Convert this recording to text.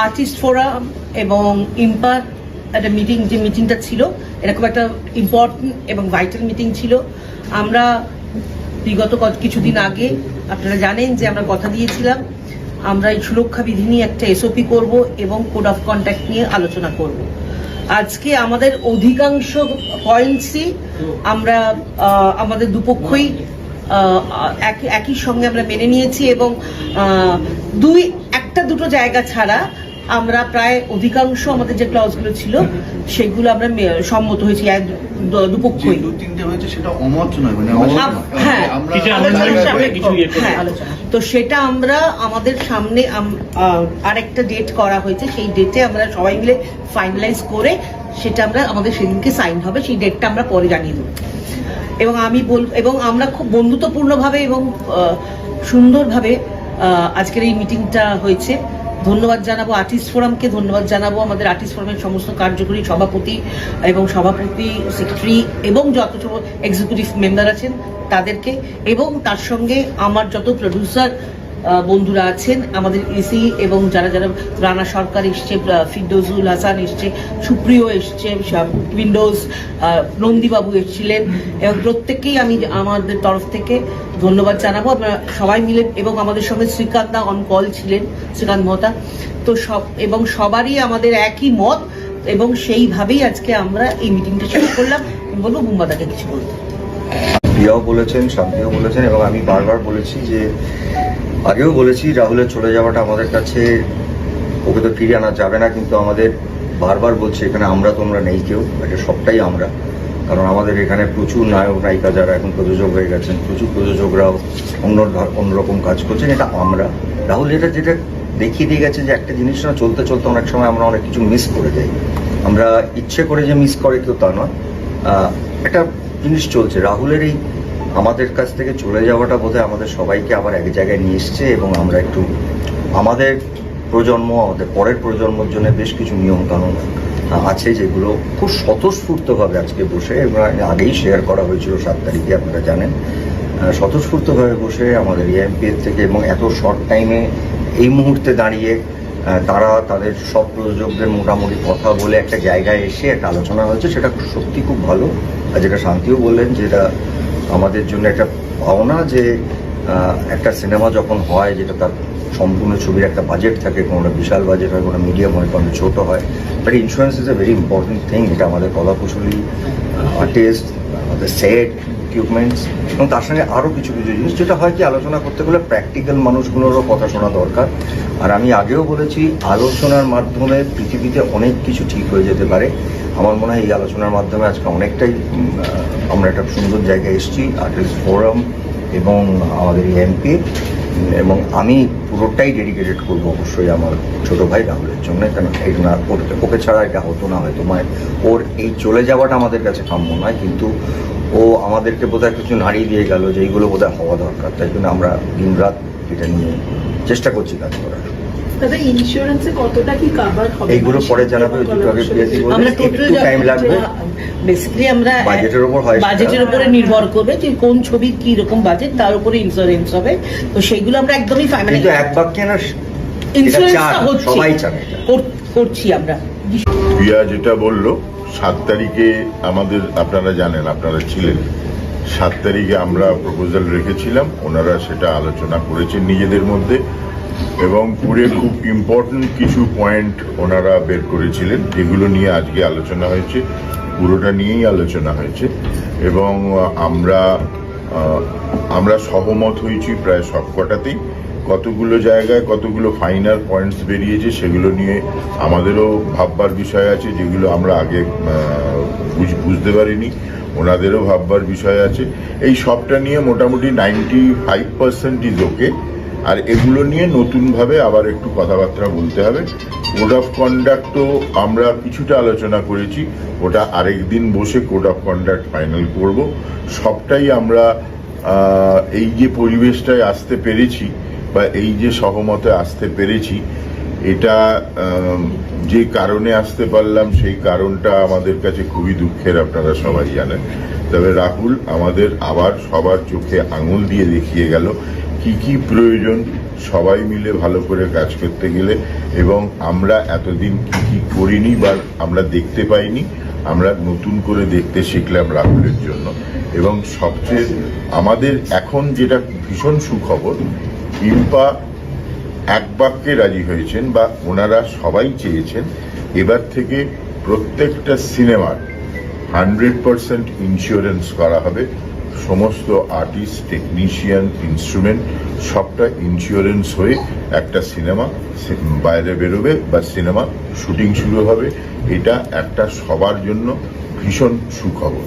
Artist forum এবং ইম্পার একটা meeting, যে মিটিংটা ছিল এরকম একটা ইম্পর্টেন্ট এবং ভাইটাল মিটিং ছিল। আমরা বিগত কিছুদিন আগে আপনারা জানেন যে আমরা কথা দিয়েছিলাম আমরা এই সুরক্ষা বিধি নিয়ে একটা এসওপি করব এবং কোড অফ কন্ডাক্ট নিয়ে আলোচনা করব। আজকে আমাদের অধিকাংশ পয়েন্টসই আমরা আমাদের দুপক্ষই একই সঙ্গে আমরা মেনে নিয়েছি এবং একটা দুটো জায়গা ছাড়া আমরা প্রায় অধিকাংশ আমাদের যে ক্লজগুলো ছিল সেগুলো আমরা সম্মত হয়েছি দুপক্ষই। তো সেটা আমরা আমাদের সামনে আরেকটা ডেট করা হয়েছে, সেই ডেটে আমরা সবাই মিলে ফাইনালাইজ করে সেটা আমরা আমাদের সেদিনকে সাইন হবে, সেই ডেটটা আমরা পরে জানিয়ে দেবো। এবং আমি এবং আমরা খুব বন্ধুত্বপূর্ণভাবে এবং সুন্দরভাবে আজকের এই মিটিংটা হয়েছে। ধন্যবাদ জানাবো আর্টিস্ট ফোরামকে, ধন্যবাদ জানাবো আমাদের আর্টিস্ট ফোরামের সমস্ত কার্যকরী সভাপতি এবং সভাপতি, সেক্রেটারি এবং যত এক্সিকিউটিভ মেম্বার আছেন তাদেরকে, এবং তার সঙ্গে আমার যত প্রডিউসার বন্ধুরা আছেন, আমাদের এসি এবং যারা যারা রানা সরকার এসছে, ফিরদৌজুল হাসান এসছে, সুপ্রিয় এসছে, উইন্ডোজ নন্দীবাবু এসেছিলেন, এবং প্রত্যেককেই আমি আমাদের তরফ থেকে ধন্যবাদ জানাবো। আমরা সবাই মিলে, এবং আমাদের সঙ্গে শ্রীকান্তদা অন কল ছিলেন, শ্রীকান্ত মহতা, তো এবং সবারই আমাদের একই মত, এবং সেইভাবেই আজকে আমরা এই মিটিংটা শুরু করলাম। আমি বলবো বুম্বাদাকে কিছু বলতে। প্রিয়াও বলেছেন, শান্তিও বলেছেন, এবং আমি বারবার বলেছি যে, আগেও বলেছি, রাহুলের চলে যাওয়াটা আমাদের কাছে, ওকে তো ফিরিয়ে আনা যাবে না, কিন্তু আমাদের বারবার বলছি এখানে আমরা তোমরা নেই কেউ, এটা সবটাই আমরা। কারণ আমাদের এখানে প্রচুর নায়ক নায়িকা যারা এখন প্রযোজক হয়ে গেছেন, প্রচুর প্রযোজকরাও অন্যরকম কাজ করছেন, এটা আমরা। রাহুল যেটা দেখিয়ে দিয়ে গেছে যে একটা জিনিস না চলতে চলতে অনেক সময় আমরা অনেক কিছু মিস করে যাই। আমরা ইচ্ছে করে যে মিস করে কেউ তা নয়, একটা জিনিস চলছে। রাহুলের এই আমাদের কাছ থেকে চলে যাওয়াটা বোধহয় আমাদের সবাইকে আবার এক জায়গায় নিয়ে এসছে, এবং আমরা একটু আমাদের প্রজন্ম, আমাদের পরের প্রজন্মের জন্য বেশ কিছু নিয়মকানুন আছে যেগুলো খুব স্বতঃস্ফূর্তভাবে আজকে বসে, এবং আগেই শেয়ার করা হয়েছিল 7 তারিখে, আপনারা জানেন, স্বতঃস্ফূর্তভাবে বসে আমাদের এএমপিএর থেকে, এবং এত শর্ট টাইমে এই মুহূর্তে দাঁড়িয়ে তারা তাদের সব প্রযোজকদের মোটামুটি কথা বলে একটা জায়গায় এসে একটা আলোচনা হয়েছে, সেটা সত্যি খুব ভালো। আর যেটা শান্তিও বললেন, যেটা আমাদের জন্য একটা পাওনা, যে একটা সিনেমা যখন হয়, যেটা তার সম্পূর্ণ ছবির একটা বাজেট থাকে, কোনোটা বিশাল বাজেট হয়, কোনো মিডিয়াম হয়, কোনো ছোটো হয়, but insurance is a very important thing. এটা আমাদের কলাকুশলী, আর্টিস্ট, আমাদের সেট, ইকুইপমেন্টস, এবং তার সঙ্গে আরও কিছু কিছু জিনিস, যেটা হয় কি আলোচনা করতে গেলে প্র্যাকটিক্যাল মানুষগুলোরও কথা শোনা দরকার। আর আমি আগেও বলেছি, আলোচনার মাধ্যমে পৃথিবীতে অনেক কিছু ঠিক হয়ে যেতে পারে। আমার মনে হয় এই আলোচনার মাধ্যমে আজকে অনেকটাই আমরা একটা সুন্দর জায়গায় এসেছি, আর্টিস্ট ফোরাম এবং আমাদের এমপি, এবং আমি পুরোটাই ডেডিকেটেড করবো অবশ্যই আমার ছোটো ভাই রাহুলের জন্য, কেন এটা না করতে, ওকে ছাড়া এটা হতো না হয়তো, ওর এই চলে যাওয়াটা আমাদের কাছে কাম্য নয়, কিন্তু ও আমাদেরকে বোধহয় কিছু নাড়িয়ে দিয়ে গেল যে এইগুলো বোধহয় হওয়া দরকার। তাই জন্য আমরা দিনরাত এটা নিয়ে চেষ্টা করছি কাজ করার। দাদা, ইন্স্যুরেন্সে কতটা কি কভার হবে এইগুলো পরে জানাবে, দুটো আগে প্রিয়াতি বলবে, একটু টাইম লাগবে। বেসিক্যালি আমরা বাজেটের উপর হয়, বাজেটের উপরে নির্ভর করবে যে কোন ছবির কি রকম বাজেট, তার উপরে ইন্স্যুরেন্স হবে। তো সেইগুলো আমরা একদমই ফাইনাল, কিন্তু এক বাক্যে না, ইন্স্যুরেন্সটা হচ্ছে সবাই চায়, করছি আমরা। প্রিয়া যেটা বললো, 7 তারিখে আমাদের, আপনারা জানেন, আপনারা ছিলেন, 7 তারিখে আমরা প্রপোজাল রেখেছিলাম, ওনারা সেটা আলোচনা করেছেন নিজেদের মধ্যে, এবং পুরে খুব ইম্পর্টেন্ট কিছু পয়েন্ট ওনারা বের করেছিলেন, যেগুলো নিয়ে আজকে আলোচনা হয়েছে, পুরোটা নিয়েই আলোচনা হয়েছে, এবং আমরা সহমত হয়েছি প্রায় সবকটাতেই। কতগুলো জায়গায় কতগুলো ফাইনাল পয়েন্টস বেরিয়েছে, সেগুলো নিয়ে আমাদেরও ভাববার বিষয় আছে, যেগুলো আমরা আগে বুঝতে পারিনি, ওনাদেরও ভাববার বিষয় আছে। এই সবটা নিয়ে মোটামুটি 95% ইজ ওকে। আর এগুলো নিয়ে নতুনভাবে আবার একটু কথাবার্তা বলতে হবে। কোড অফ কন্ডাক্টও আমরা কিছুটা আলোচনা করেছি, ওটা আরেকদিন বসে কোড অফ কন্ডাক্ট ফাইনাল করব। সবটাই আমরা এই যে পরিবেশটায় আসতে পেরেছি, বা এই যে সহমতে আসতে পেরেছি, এটা যে কারণে আসতে পারলাম, সেই কারণটা আমাদের কাছে খুবই দুঃখের, আপনারা সবাই জানেন। তবে রাহুল আমাদের আবার সবার চোখে আঙুল দিয়ে দেখিয়ে গেল কি কি প্রয়োজন, সবাই মিলে ভালো করে কাজ করতে গেলে, এবং আমরা এতদিন কি কি করিনি বা আমরা দেখতে পাইনি, আমরা নতুন করে দেখতে শিখলাম রাহুলের জন্য। এবং সবচেয়ে আমাদের এখন যেটা ভীষণ সুখবর, ইম্পা এক বাক্যে রাজি হয়েছেন, বা ওনারা সবাই চেয়েছেন এবার থেকে প্রত্যেকটা সিনেমার 100% ইন্স্যুরেন্স করা হবে। সমস্ত আর্টিস্ট, টেকনিশিয়ান, ইনস্ট্রুমেন্ট সবটা ইন্স্যুরেন্স হয়ে একটা সিনেমা বাইরে বেরোবে বা সিনেমা শুটিং শুরু হবে। এটা একটা সবার জন্য ভীষণ সুখবর।